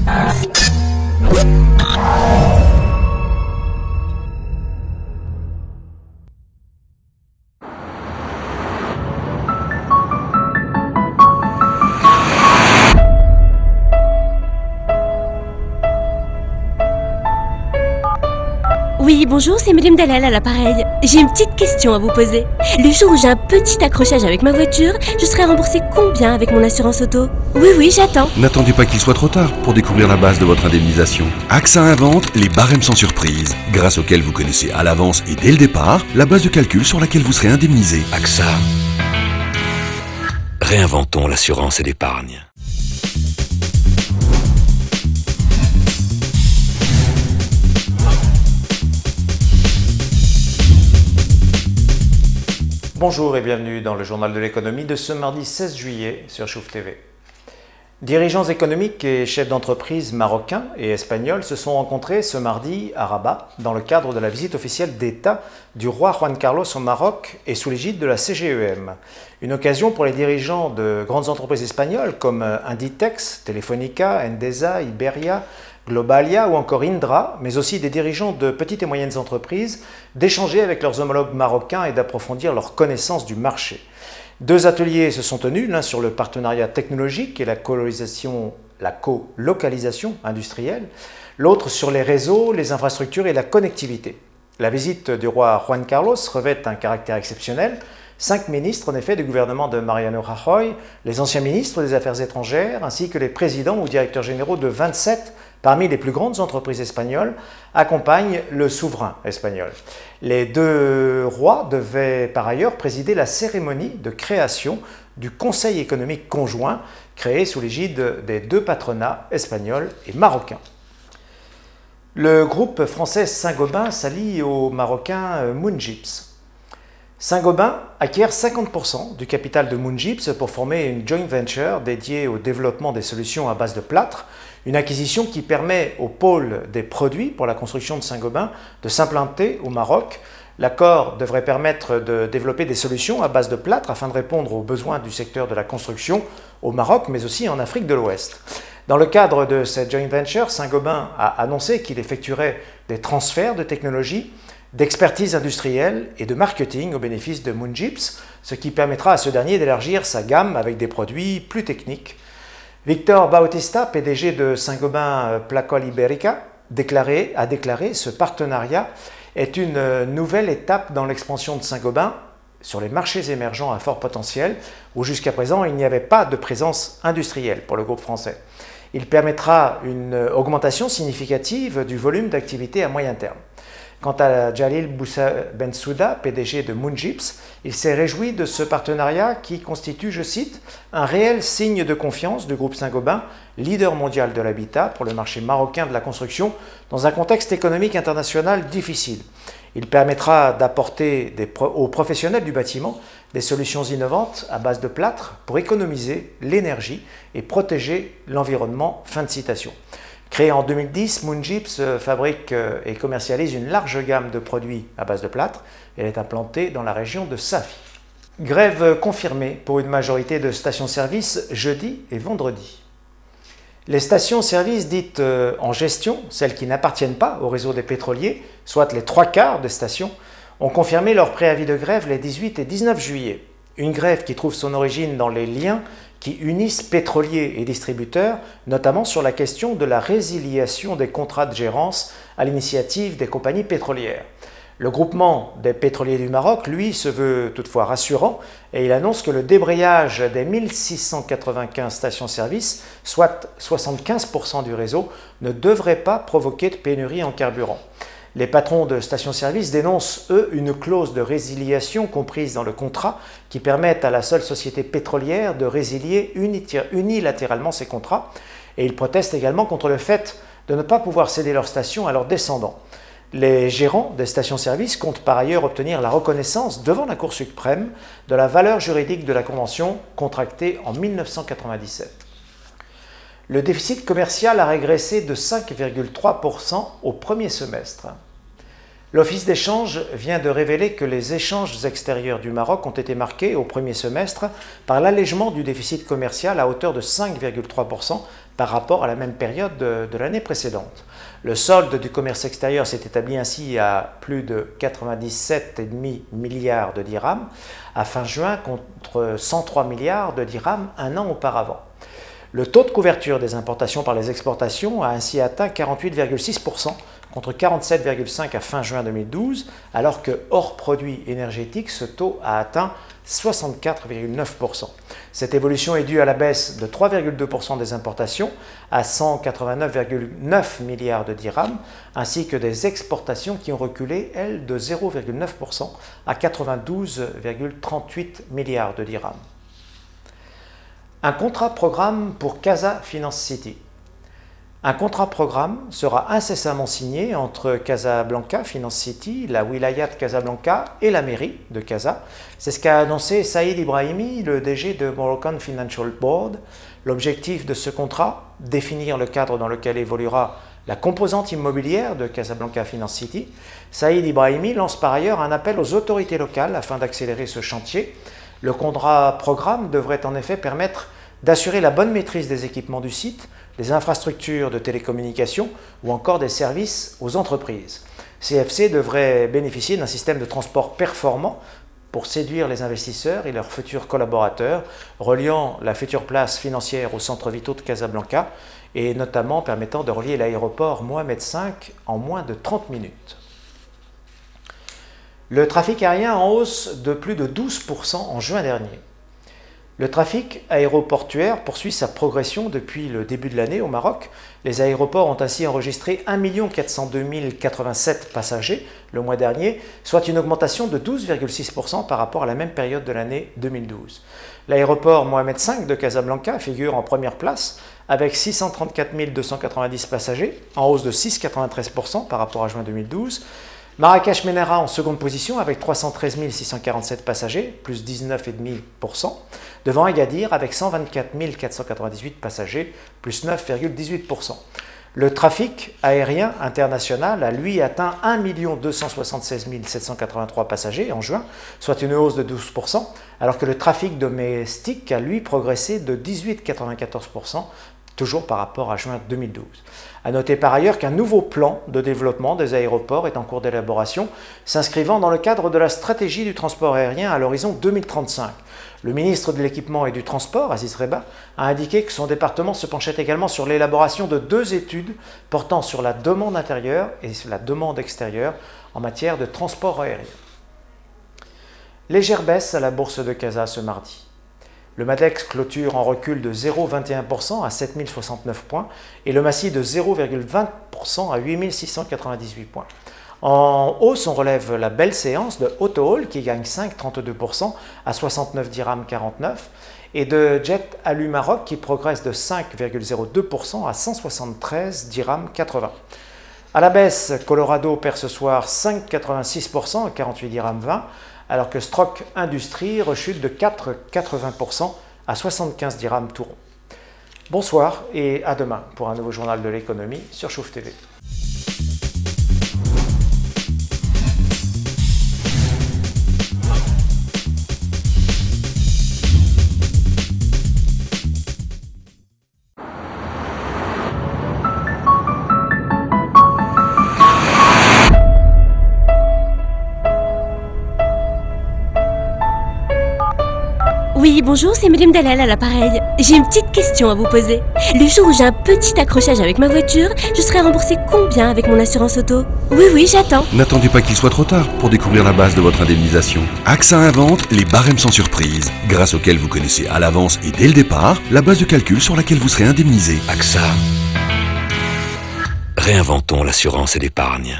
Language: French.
Oui, bonjour, c'est Madame Dalal à l'appareil. J'ai une petite question à vous poser. Le jour où j'ai un petit accrochage avec ma voiture, je serai remboursée combien avec mon assurance auto? Oui, j'attends. N'attendez pas qu'il soit trop tard pour découvrir la base de votre indemnisation. AXA invente les barèmes sans surprise, grâce auxquels vous connaissez à l'avance et dès le départ la base de calcul sur laquelle vous serez indemnisé. AXA. Réinventons l'assurance et l'épargne. Bonjour et bienvenue dans le journal de l'économie de ce mardi 16 juillet sur Chouf TV. Dirigeants économiques et chefs d'entreprise marocains et espagnols se sont rencontrés ce mardi à Rabat dans le cadre de la visite officielle d'État du roi Juan Carlos au Maroc et sous l'égide de la CGEM. Une occasion pour les dirigeants de grandes entreprises espagnoles comme Inditex, Telefónica, Endesa, Iberia, Globalia ou encore Indra, mais aussi des dirigeants de petites et moyennes entreprises, d'échanger avec leurs homologues marocains et d'approfondir leur connaissance du marché. Deux ateliers se sont tenus, l'un sur le partenariat technologique et la colocalisation industrielle, l'autre sur les réseaux, les infrastructures et la connectivité. La visite du roi Juan Carlos revêt un caractère exceptionnel. 5 ministres, en effet, du gouvernement de Mariano Rajoy, les anciens ministres des Affaires étrangères, ainsi que les présidents ou directeurs généraux de 27 parmi les plus grandes entreprises espagnoles, accompagnent le souverain espagnol. Les deux rois devaient par ailleurs présider la cérémonie de création du Conseil économique conjoint, créé sous l'égide des deux patronats espagnols et marocains. Le groupe français Saint-Gobain s'allie au marocain Moongips. Saint-Gobain acquiert 50% du capital de Moongips pour former une joint venture dédiée au développement des solutions à base de plâtre, une acquisition qui permet au pôle des produits pour la construction de Saint-Gobain de s'implanter au Maroc. L'accord devrait permettre de développer des solutions à base de plâtre afin de répondre aux besoins du secteur de la construction au Maroc, mais aussi en Afrique de l'Ouest. Dans le cadre de cette joint venture, Saint-Gobain a annoncé qu'il effectuerait des transferts de technologies, d'expertise industrielle et de marketing au bénéfice de Moongips, ce qui permettra à ce dernier d'élargir sa gamme avec des produits plus techniques. Victor Bautista, PDG de Saint-Gobain Placol Ibérica, a déclaré « Ce partenariat est une nouvelle étape dans l'expansion de Saint-Gobain sur les marchés émergents à fort potentiel, où jusqu'à présent il n'y avait pas de présence industrielle pour le groupe français. Il permettra une augmentation significative du volume d'activité à moyen terme. » Quant à Jalil Bensouda, PDG de Moongips, il s'est réjoui de ce partenariat qui constitue, je cite, « un réel signe de confiance du groupe Saint-Gobain, leader mondial de l'habitat pour le marché marocain de la construction dans un contexte économique international difficile. Il permettra d'apporter aux professionnels du bâtiment des solutions innovantes à base de plâtre pour économiser l'énergie et protéger l'environnement. » Fin de citation. Créée en 2010, Moongips fabrique et commercialise une large gamme de produits à base de plâtre. Elle est implantée dans la région de Safi. Grève confirmée pour une majorité de stations-service jeudi et vendredi. Les stations-service dites en gestion, celles qui n'appartiennent pas au réseau des pétroliers, soit les 3/4 des stations, ont confirmé leur préavis de grève les 18 et 19 juillet. Une grève qui trouve son origine dans les liens qui unissent pétroliers et distributeurs, notamment sur la question de la résiliation des contrats de gérance à l'initiative des compagnies pétrolières. Le groupement des pétroliers du Maroc, lui, se veut toutefois rassurant et il annonce que le débrayage des 1695 stations-service, soit 75% du réseau, ne devrait pas provoquer de pénurie en carburant. Les patrons de stations-service dénoncent, eux, une clause de résiliation comprise dans le contrat qui permet à la seule société pétrolière de résilier unilatéralement ses contrats. Et ils protestent également contre le fait de ne pas pouvoir céder leurs stations à leurs descendants. Les gérants des stations-service comptent par ailleurs obtenir la reconnaissance devant la Cour suprême de la valeur juridique de la convention contractée en 1997. Le déficit commercial a régressé de 5,3% au premier semestre. L'Office d'échange vient de révéler que les échanges extérieurs du Maroc ont été marqués au premier semestre par l'allègement du déficit commercial à hauteur de 5,3% par rapport à la même période de l'année précédente. Le solde du commerce extérieur s'est établi ainsi à plus de 97,5 milliards de dirhams à fin juin contre 103 milliards de dirhams un an auparavant. Le taux de couverture des importations par les exportations a ainsi atteint 48,6% contre 47,5% à fin juin 2012, alors que hors produits énergétiques, ce taux a atteint 64,9%. Cette évolution est due à la baisse de 3,2% des importations à 189,9 milliards de dirhams, ainsi que des exportations qui ont reculé, elles, de 0,9% à 92,38 milliards de dirhams. Un contrat-programme pour Casa Finance City. Un contrat-programme sera incessamment signé entre Casablanca Finance City, la Wilayat Casablanca et la mairie de Casa. C'est ce qu'a annoncé Saïd Ibrahimi, le DG de Moroccan Financial Board. L'objectif de ce contrat, définir le cadre dans lequel évoluera la composante immobilière de Casablanca Finance City. Saïd Ibrahimi lance par ailleurs un appel aux autorités locales afin d'accélérer ce chantier. Le contrat-programme devrait en effet permettre d'assurer la bonne maîtrise des équipements du site, des infrastructures de télécommunications ou encore des services aux entreprises. CFC devrait bénéficier d'un système de transport performant pour séduire les investisseurs et leurs futurs collaborateurs, reliant la future place financière aux centres vitaux de Casablanca et notamment permettant de relier l'aéroport Mohamed V en moins de 30 minutes. Le trafic aérien en hausse de plus de 12% en juin dernier. Le trafic aéroportuaire poursuit sa progression depuis le début de l'année au Maroc. Les aéroports ont ainsi enregistré 1 402 087 passagers le mois dernier, soit une augmentation de 12,6% par rapport à la même période de l'année 2012. L'aéroport Mohamed V de Casablanca figure en première place avec 634 290 passagers, en hausse de 6,93% par rapport à juin 2012. Marrakech Ménara en seconde position avec 313 647 passagers, plus 19,5%, devant Agadir avec 124 498 passagers, plus 9,18%. Le trafic aérien international a lui atteint 1 276 783 passagers en juin, soit une hausse de 12%, alors que le trafic domestique a lui progressé de 18,94%, toujours par rapport à juin 2012. À noter par ailleurs qu'un nouveau plan de développement des aéroports est en cours d'élaboration, s'inscrivant dans le cadre de la stratégie du transport aérien à l'horizon 2035. Le ministre de l'Équipement et du Transport, Aziz Reba, a indiqué que son département se penchait également sur l'élaboration de 2 études portant sur la demande intérieure et sur la demande extérieure en matière de transport aérien. Légère baisse à la bourse de Casa ce mardi. Le Madex clôture en recul de 0,21% à 7069 points et le Massi de 0,20% à 8698 points. En hausse, on relève la belle séance de Autohall qui gagne 5,32% à 69 dirhams 49 et de Jet Alu Maroc qui progresse de 5,02% à 173 dirhams 80. À la baisse, Colorado perd ce soir 5,86% à 48 dirhams 20, alors que Strock Industrie rechute de 4,80% à 75 dirhams tout rond. Bonsoir et à demain pour un nouveau journal de l'économie sur Chouf TV. Oui, bonjour, c'est Madame Dalal à l'appareil. J'ai une petite question à vous poser. Le jour où j'ai un petit accrochage avec ma voiture, je serai remboursée combien avec mon assurance auto? Oui, j'attends. N'attendez pas qu'il soit trop tard pour découvrir la base de votre indemnisation. AXA invente les barèmes sans surprise, grâce auxquels vous connaissez à l'avance et dès le départ la base de calcul sur laquelle vous serez indemnisé. AXA. Réinventons l'assurance et l'épargne.